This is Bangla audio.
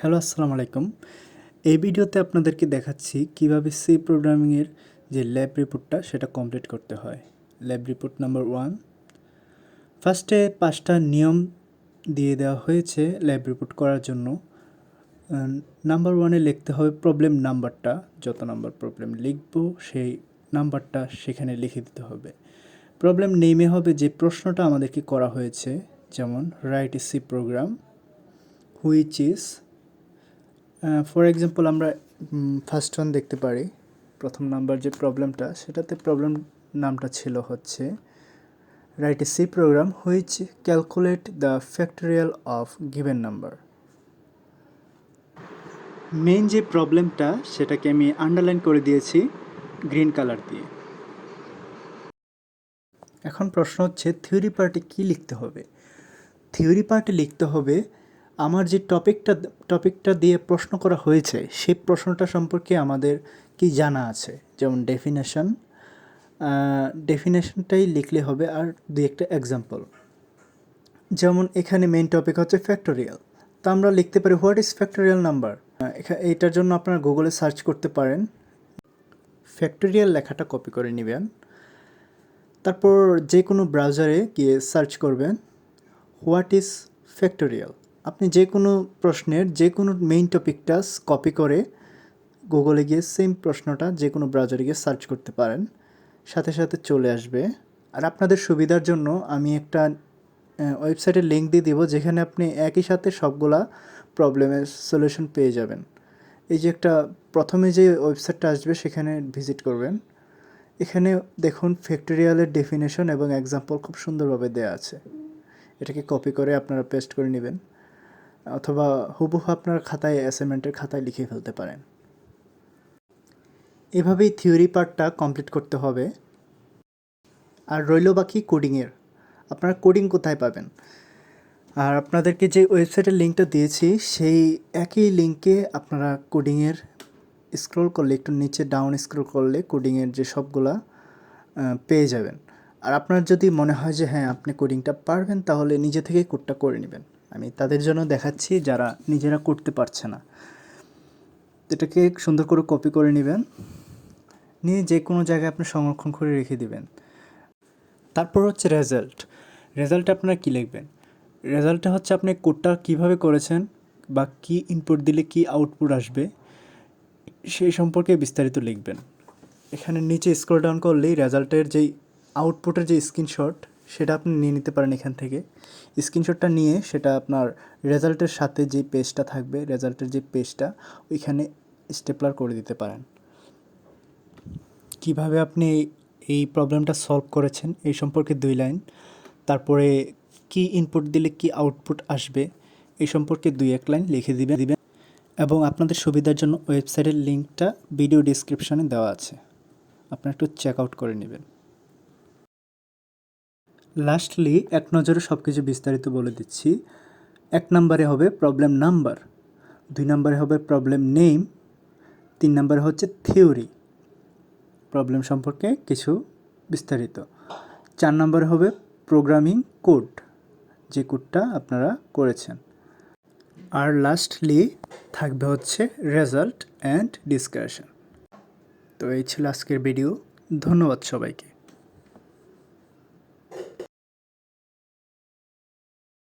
হ্যালো, আসসালামু আলাইকুম। এই ভিডিওতে আপনাদেরকে দেখাচ্ছি কিভাবে সি প্রোগ্রামিংয়ের যে ল্যাব রিপোর্টটা সেটা কমপ্লিট করতে হয়। ল্যাব রিপোর্ট নাম্বার 1, ফার্স্টে 5টা নিয়ম দিয়ে দেওয়া হয়েছে ল্যাব রিপোর্ট করার জন্য। নাম্বার 1-এ লিখতে হবে প্রবলেম নাম্বারটা, যত নাম্বার প্রবলেম লিখব সেই নাম্বারটা সেখানে লিখে দিতে হবে। প্রবলেম নেমে হবে যে প্রশ্নটা আমাদেরকে করা হয়েছে, যেমন write a C program which is for example আমরা ফার্স্ট ওয়ান দেখতে পারি। প্রথম নাম্বার যে প্রবলেমটা, সেটাতে প্রবলেম নামটা ছিল হচ্ছে write a C program which calculate the factorial of given number. Main যে প্রবলেমটা সেটাকে আমি আন্ডারলাইন করে দিয়েছি গ্রিন কালার দিয়ে। এখন প্রশ্ন হচ্ছে থিওরি পার্টে কী লিখতে হবে। থিওরি পার্টে লিখতে হবে আমার যে টপিকটা দিয়ে প্রশ্ন করা হয়েছে সেই প্রশ্নটা সম্পর্কে আমাদের কি জানা আছে, যেমন ডেফিনেশনটাই লিখলে হবে, আর দুই একটা এক্সাম্পল। যেমন এখানে মেইন টপিক হচ্ছে ফ্যাক্টোরিয়াল, তা আমরা লিখতে পারি হোয়াট ইজ ফ্যাক্টোরিয়াল নাম্বার। এইটার জন্য আপনারা গুগলে সার্চ করতে পারেন, ফ্যাক্টোরিয়াল লেখাটা কপি করে নেবেন, তারপর যে কোনো ব্রাউজারে গিয়ে সার্চ করবেন হোয়াট ইজ ফ্যাক্টোরিয়াল। আপনি যে কোনো প্রশ্নের যে কোনো মেইন টপিকটা কপি করে গুগলে গিয়ে সেম প্রশ্নটা যে কোনো ব্রাউজারে গিয়ে সার্চ করতে পারেন, সাথে সাথে চলে আসবে। আর আপনাদের সুবিধার জন্য আমি একটা ওয়েবসাইটের লিঙ্ক দিয়ে দিব, যেখানে আপনি একই সাথে সবগুলা প্রবলেমের সলিউশন পেয়ে যাবেন। এই যে একটা প্রথমে যে ওয়েবসাইটটা আসবে সেখানে ভিজিট করবেন। এখানে দেখুন ফ্যাক্টোরিয়ালের ডেফিনেশন এবং এক্সাম্পল খুব সুন্দরভাবে দেওয়া আছে। এটাকে কপি করে আপনারা পেস্ট করে নেবেন, অথবা হুবহু আপনার খাতায় অ্যাসাইনমেন্টের খাতায় লিখে ফেলতে পারেন। এভাবেই থিওরি পার্টটা কমপ্লিট করতে হবে। আর রইল বাকি কোডিংয়ের। আপনারা কোডিং কোথায় পাবেন? আর আপনাদেরকে যে ওয়েবসাইটের লিঙ্কটা দিয়েছি সেই একই লিঙ্কে আপনারা কোডিংয়ের স্ক্রল করলে, একটু নিচে ডাউন স্ক্রল করলে কোডিংয়ের যে সবগুলা পেয়ে যাবেন। আর আপনার যদি মনে হয় যে হ্যাঁ আপনি কোডিংটা পারবেন, তাহলে নিজে থেকেই কোডটা করে নেবেন। আমি তাদের জন্য দেখাচ্ছি যারা নিজেরা করতে পারছে না। এটাকে সুন্দর করে কপি করে নেবেন, নিয়ে যে কোনো জায়গায় আপনি সংরক্ষণ করে রেখে দিবেন। তারপর হচ্ছে রেজাল্টে আপনারা কী লিখবেন। রেজাল্টটা হচ্ছে আপনি কোডটা কীভাবে করেছেন বা কী ইনপুট দিলে কী আউটপুট আসবে সেই সম্পর্কে বিস্তারিত লিখবেন। এখানে নিচে স্ক্রল ডাউন করলেই রেজাল্টের যেই আউটপুটের যে স্ক্রিনশট সেটা আপনি নিয়ে নিতে পারেন। এখান থেকে স্ক্রিনশটটা নিয়ে সেটা আপনার রেজাল্টের সাথে যে পেজটা থাকবে, রেজাল্টের যে পেজটা, ওইখানে স্টেপলার করে দিতে পারেন। কিভাবে আপনি এই প্রবলেমটা সলভ করেছেন এই সম্পর্কে 2 লাইন, তারপরে কি ইনপুট দিলে কি আউটপুট আসবে এই সম্পর্কে 2-1 লাইন লিখে দিবেন। এবং আপনাদের সুবিধার জন্য ওয়েবসাইটের লিঙ্কটা ভিডিও ডিসক্রিপশনে দেওয়া আছে, আপনারা একটু চেক আউট করে নেবেন। লাস্টলি এক নজরে সব কিছু বিস্তারিত বলে দিচ্ছি। 1 নম্বরে হবে প্রবলেম নাম্বার, 2 নম্বরে হবে প্রবলেম নেম, 3 নম্বরে হচ্ছে থিওরি, প্রবলেম সম্পর্কে কিছু বিস্তারিত, 4 নম্বরে হবে প্রোগ্রামিং কোড, যে কোডটা আপনারা করেছেন, আর লাস্টলি থাকবে হচ্ছে রেজাল্ট অ্যান্ড ডিসকাশন। তো এই ছিল আজকের ভিডিও। ধন্যবাদ সবাইকে।